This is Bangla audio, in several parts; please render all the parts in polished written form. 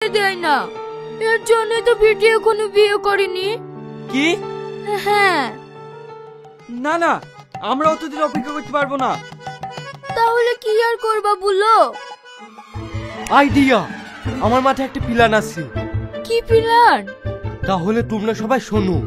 দেয় না, এর জন্য তো বিটি এখনো বিয়ে করেনি। কি? হ্যাঁ। না না, আমরা অতদিন অপেক্ষা করতে পারবো না। তাহলে কি আর করবা বলো? আইডিয়া, আমার মাথায় একটা প্ল্যান আছে। কি প্ল্যান? তাহলে তোমরা সবাই শোনো।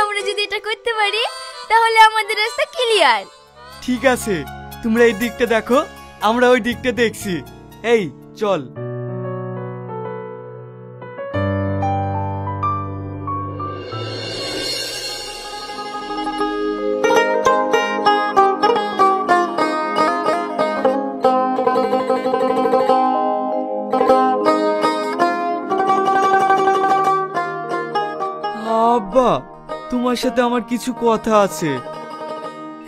আমরা যদি এটা করতে পারি তাহলে আমাদের রাস্তা ক্লিয়ার। ঠিক আছে, তোমরা এই দিকটা দেখো, আমরা ওই দিকটা দেখছি। এই চল। আব্বা, তোমার সাথে আমার কিছু কথা আছে।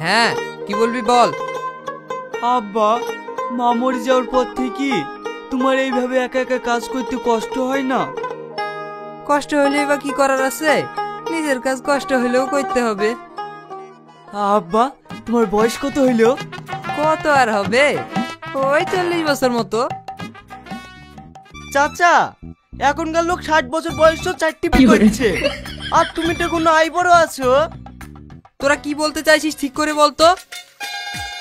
হ্যাঁ, কি বলবি বল। আব্বা, মা মরে যাওয়ার পর থেকে তোমার এইভাবে একা একা কাজ করতে কষ্ট হয় না? কষ্ট হলে বা কি করার আছে, নিজের কাজ কষ্ট হলেও করতে হবে। আব্বা, তোমার বয়স কত হইলো? কত আর হবে, ওই 40 বছর মতো। চাচা, এখনকার লোক 60 বছর বয়সেও চারটি বিয়ে করছে, আর তুমি তো কোনো আইবড় আছো। তোরা কি বলতে চাইছিস ঠিক করে বলতো।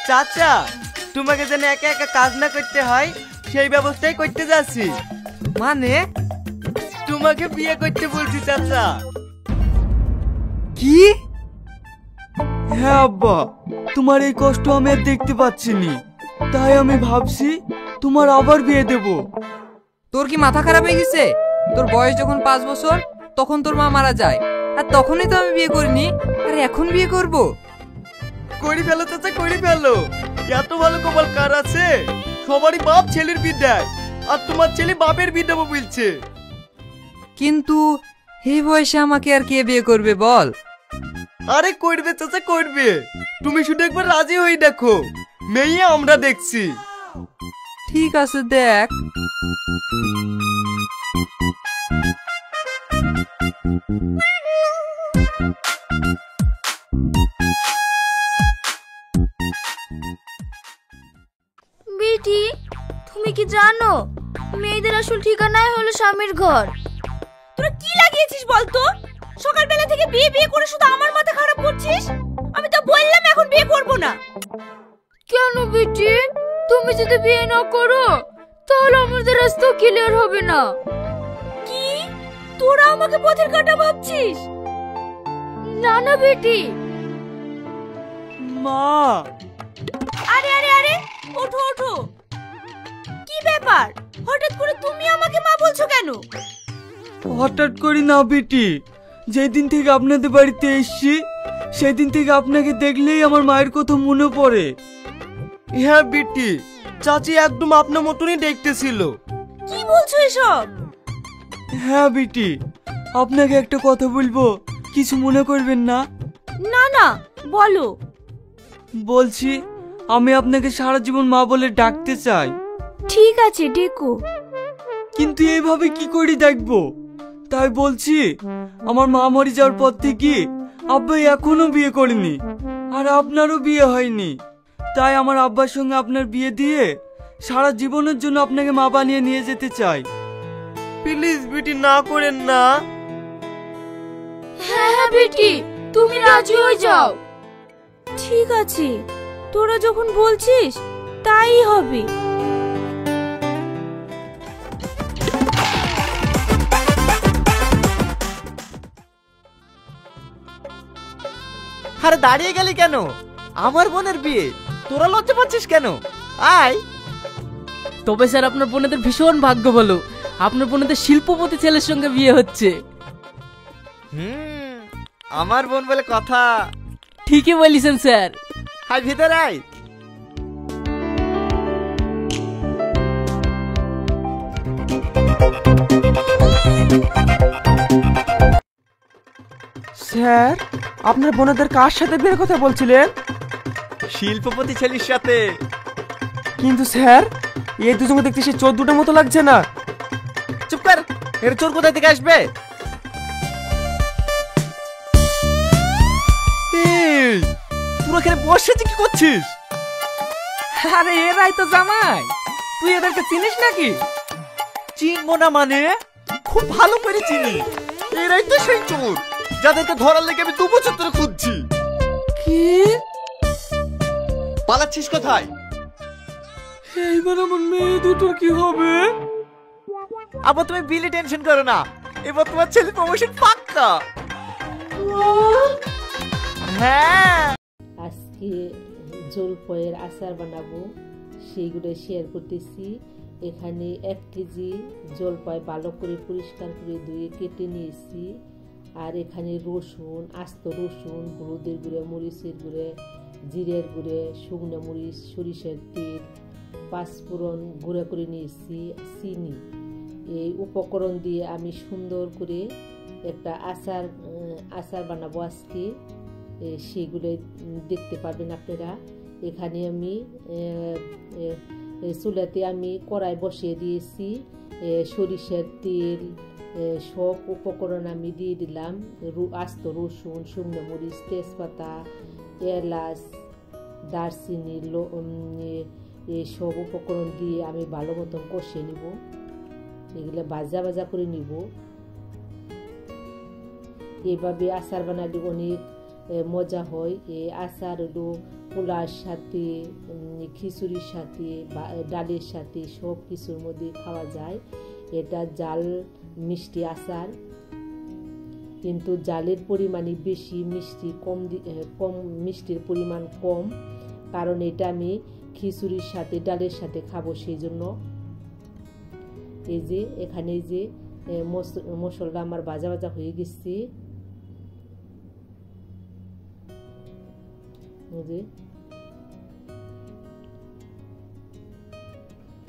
চাচা, তোমাকে যেন একা একা কাজ না করতে হয় সেই ব্যবস্থাই করতে যাচ্ছি। মানে? তোমাকে বিয়ে করতে বলছি চাচা। কি? হ্যাঁ আব্বা, তোমার এই কষ্ট আমি আর দেখতে পাচ্ছি নি, তাই আমি ভাবছি তোমার আবার বিয়ে দেব। তোর কি মাথা খারাপ হয়ে গেছে? তোর বয়স যখন 5 বছর তখন তোর মা মারা যায়, আর তখনই তো আমি বিয়ে করিনি, আর এখন বিয়ে করব? করে ফেলো চাচা, করে ফেলো। এত ভালো কপাল কার আছে? সবারই বাপ ছেলের বিয়ে দেয়, আর তোমার ছেলে বাপের বিয়ে দেবো বলছে। কিন্তু এই বয়সে আমাকে আর কে বিয়ে করবে বল? আরে করবে চাচা, করবে। তুমি শুধু একবার রাজি হয়ে দেখো, মেয়ে আমরা দেখছি। ঠিক আছে, দেখ। বেটি, তুমি কি জানো মেয়েদের আসল ঠিকানাই হলো স্বামীর ঘর? তোরা কি লাগিয়েছিস বলতো? সকালবেলা থেকে বিয়ে বিয়ে করে শুধু আমার মাথা খারাপ করছিস। আমি তো বললাম এখন বিয়ে করব না। কেন বেটি? তুমি যদি বিয়ে না করো তাহলে আমাদের রাস্তা ক্লিয়ার হবে না। কি? তোরা আমাকে পথের কাঁটা ভাবছিস? না না বেটি। মা। আরে আরে আরে, ওঠো ওঠো। কি ব্যাপার, হঠাৎ করে তুমি আমাকে মা বলছো কেন? হঠাৎ করি না বেটি, যেদিন থেকে আপনাদের বাড়িতে এসেছি সেদিন থেকে আপনাকে দেখলেই আমার মায়ের কথা মনে পড়ে। হ্যাঁ বেটি, চাচি একদম আপনার মতনই দেখতেছিল। কি বলছো এসব? হ্যাঁ বেটি, আপনাকে একটা কথা বলবো, কিছু মনে করবেন না? না না, বলো। বলছি আমি আপনাকে সারা জীবন মা বলে ডাকতে চাই। ঠিক আছে, ডেকো। কিন্তু এইভাবে কি করে দেখবো? তাই বলছি, আমার মা মরে যাওয়ার পর থেকে আব্বা এখনো বিয়ে করেনি, আর আপনারও বিয়ে হয়নি। তাই আমার আব্বার সঙ্গে আপনার বিয়ে দিয়ে সারা জীবনের জন্য আপনাকে মা বানিয়ে নিয়ে যেতে চাই। প্লিজ বেটি, না করেন না। হ্যাঁ হ্যাঁ বেটি, তুমি রাজি হয়ে যাও। ঠিক আছে, তোরা যখন বলছিস তাই হবে। আরে দাঁড়িয়ে গেলি কেন? আমার বোনের বিয়ে, তোরা লজ্জা পাচ্ছিস কেন? আয়। তবে স্যার, আপনার বোনেদের ভীষণ ভাগ্য ভালো, আপনার বোনেদের শিল্পপতি ছেলের সঙ্গে বিয়ে হচ্ছে। আমার বোন বলে কথা। ঠিকই বলেছেন স্যার। হাই, ভিতরে আয়। স্যার, আপনার বোনেদের কার সাথে বিয়ের কথা বলছিলেন? শিল্পপতি ছেলের সাথে। কিন্তু স্যার, এই দুজনকে দেখতে সে চোর দুটোর মতো লাগছে না। চুপ কর, এর চোর কোথায় থেকে আসবে? তোরা এখানে বসে যে কি করছিস? আরে এরাই তো জামাই, তুই এদেরকে চিনিস নাকি? চিনবো না মানে? খুব ভালো করে চিনি। এরাই তো সেই চোর যাদেরকে ধরার লেগে আমি 2 বছর ধরে খুঁজছি। কি? পালাচ্ছিস কোথায়? এইবার আমার মেয়ে দুটোর কি হবে? আবার তুমি বিলি টেনশন করো না, এবার তোমার ছেলে প্রমোশন পাক্কা। হ্যাঁ, আজকে জলপাইয়ের আচার বানাবো, সেইগুলো শেয়ার করতেছি। এখানে 1 কেজি জলপাই ভালো করে পরিষ্কার করে ধুয়ে কেটে নিয়েছি। আর এখানে রসুন, আস্ত রসুন, হলুদের গুঁড়ো, মরিচের গুঁড়ো, জিরের গুঁড়ো, শুকনো মরিচ, সরিষার তেল, পাঁচফোড়ন গুঁড়ো করে নিয়েছি, চিনি। এই উপকরণ দিয়ে আমি সুন্দর করে একটা আচার বানাবো আজকে। সেগুলো দেখতে পাবেন আপনারা। এখানে আমি চুলাতে আমি কড়াই বসিয়ে দিয়েছি, সরিষার তেল, সব উপকরণ আমি দিয়ে দিলাম। আস্ত রসুন, শুকনো মরিচ, তেজপাতা, এলাচ, দারচিনি, সব উপকরণ দিয়ে আমি ভালো মতন কষিয়ে নিব। এগুলো ভাজা ভাজা করে নিব। এভাবে আচার বানালে অনেক মজা হয়। এই আচার হলো পোলার সাথে, খিচুড়ির সাথে, ডালের সাথে সব কিছুর মধ্যে খাওয়া যায়। এটা জাল মিষ্টি আচার, কিন্তু জালের পরিমাণ বেশি, মিষ্টি কম, মিষ্টির পরিমাণ কম, কারণ এটা আমি খিচুড়ির সাথে ডালের সাথে খাবো সেই জন্য। এই যে এখানে যে মশলা আমার ভাজা ভাজা হয়ে গেছে।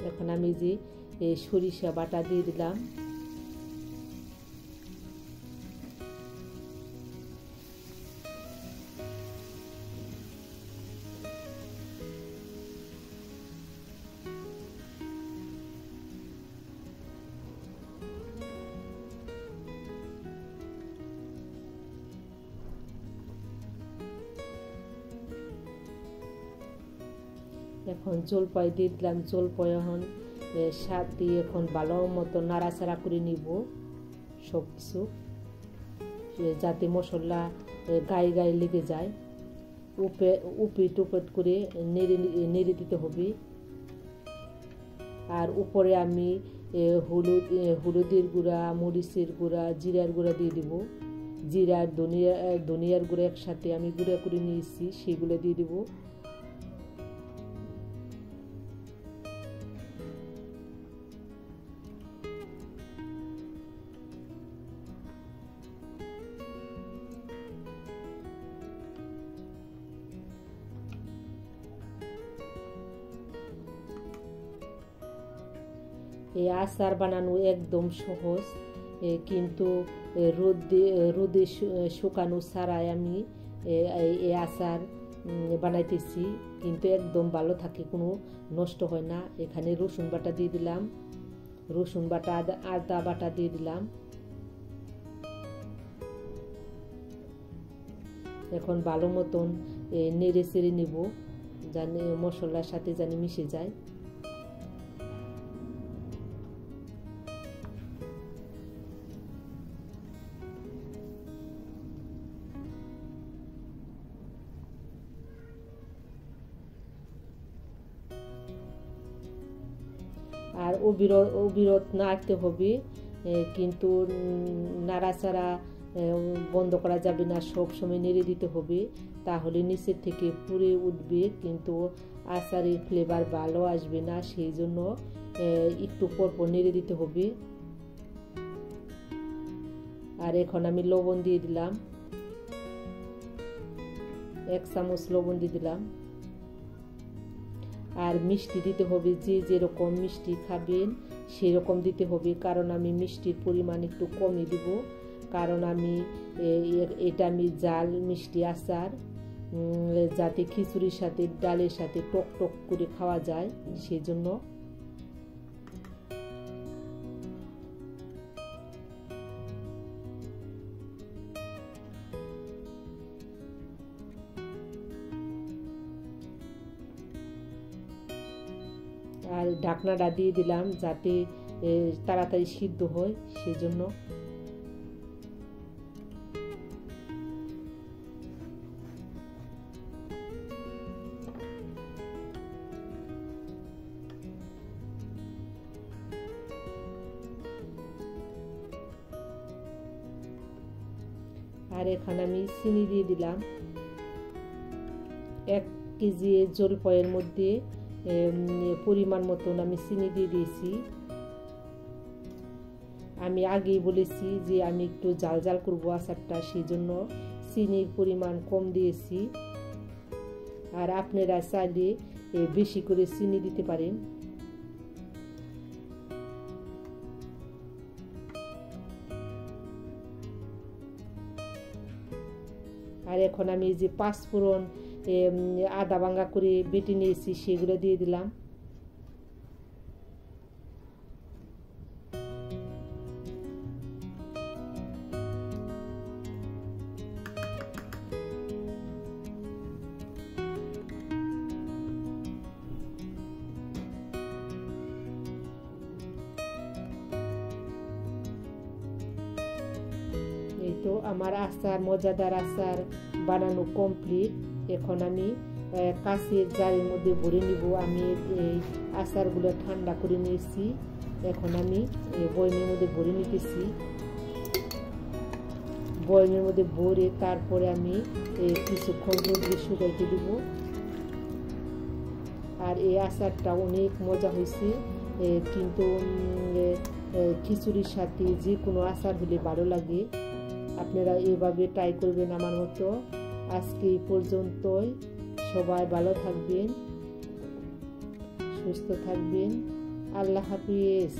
এখন আমি যে সরিষা বাটা দিয়ে দিলাম। এখন জলপাই দিয়ে দিলাম। জলপাই এখন সাথে এখন ভালো মতো নাড়াচাড়া করে নিব সব কিছু, যাতে মশলা গায়ে গায়ে লেগে যায়। উপিট উপিট করে নেড়ে দিতে হবে। আর উপরে আমি হলুদের গুঁড়া, মরিচের গুঁড়া, জিরার গুঁড়া দিয়ে দিব। জিরার ধনিয়ার গুঁড়া একসাথে আমি গুঁড়া করে নিয়েছি, সেগুলো দিয়ে দিব। এই আচার বানানো একদম সহজ, কিন্তু রোদে শুকানো ছাড়াই আমি এই আচার বানাইতেছি, কিন্তু একদম ভালো থাকে, কোনো নষ্ট হয় না। এখানে রসুন বাটা দিয়ে দিলাম, রসুন বাটা, আদা বাটা দিয়ে দিলাম। এখন ভালো মতন নেড়ে চেড়ে নেব, জানি মশলার সাথে জানি মিশে যায়। আর অবিরত নাড়তে হবে, কিন্তু নাড়াচাড়া বন্ধ করা যাবে না, সব সময় নেড়ে দিতে হবে, তাহলে নিচের থেকে পুড়ে উঠবে, কিন্তু আচারের ফ্লেভার ভালো আসবে না। সেই জন্য একটু পরপর নেড়ে দিতে হবে। আর এখন আমি লবণ দিয়ে দিলাম, 1 চামচ লবণ দিয়ে দিলাম। আর মিষ্টি দিতে হবে, যে যেরকম মিষ্টি খাবেন সেরকম দিতে হবে, কারণ আমি মিষ্টির পরিমাণ একটু কমই দিব, কারণ এটা আমি জাল মিষ্টি আচার, যাতে খিচুড়ির সাথে ডালের সাথে টক টক করে খাওয়া যায় সেজন্য। আর ঢাকনাটা দিয়ে দিলাম যাতে তাড়াতাড়ি সিদ্ধ হয় সেজন্য। আর এখানে আমি চিনি দিয়ে দিলাম। 1 কেজি জলপাইয়ের মধ্যে পরিমাণ মতন আমি চিনি দিয়ে দিয়েছি। আমি আগেই বলেছি যে আমি একটু জাল জাল করবো আচারটা, সেই জন্য চিনির পরিমাণ কম দিয়েছি। আর আপনারা চাইলে বেশি করে চিনি দিতে পারেন। আর এখন আমি যে 5 ফোড়ন আদা ভাঙা করে বেটে নিয়েছি সেগুলো দিয়ে দিলাম। এই তো আমার আচার, মজাদার আচার বানানো কমপ্লিট। এখন আমি কাঁচের জারের মধ্যে ভরে নিব। আমি এই আচারগুলো ঠান্ডা করে নিয়েছি, এখন আমি বয়মের মধ্যে ভরে নিতেছি। বয়মের মধ্যে ভরে তারপরে আমি কিছুক্ষণ রোদে শুকাইতে দিব। আর এই আচারটা অনেক মজা হয়েছে, কিন্তু খিচুড়ির সাথে যে কোনো আচার হলে ভালো লাগে। আপনারা এভাবে ট্রাই করবেন আমার মতো। আজকে এই পর্যন্তই। সবাই ভালো থাকবেন, সুস্থ থাকবেন। আল্লাহ হাফিজ।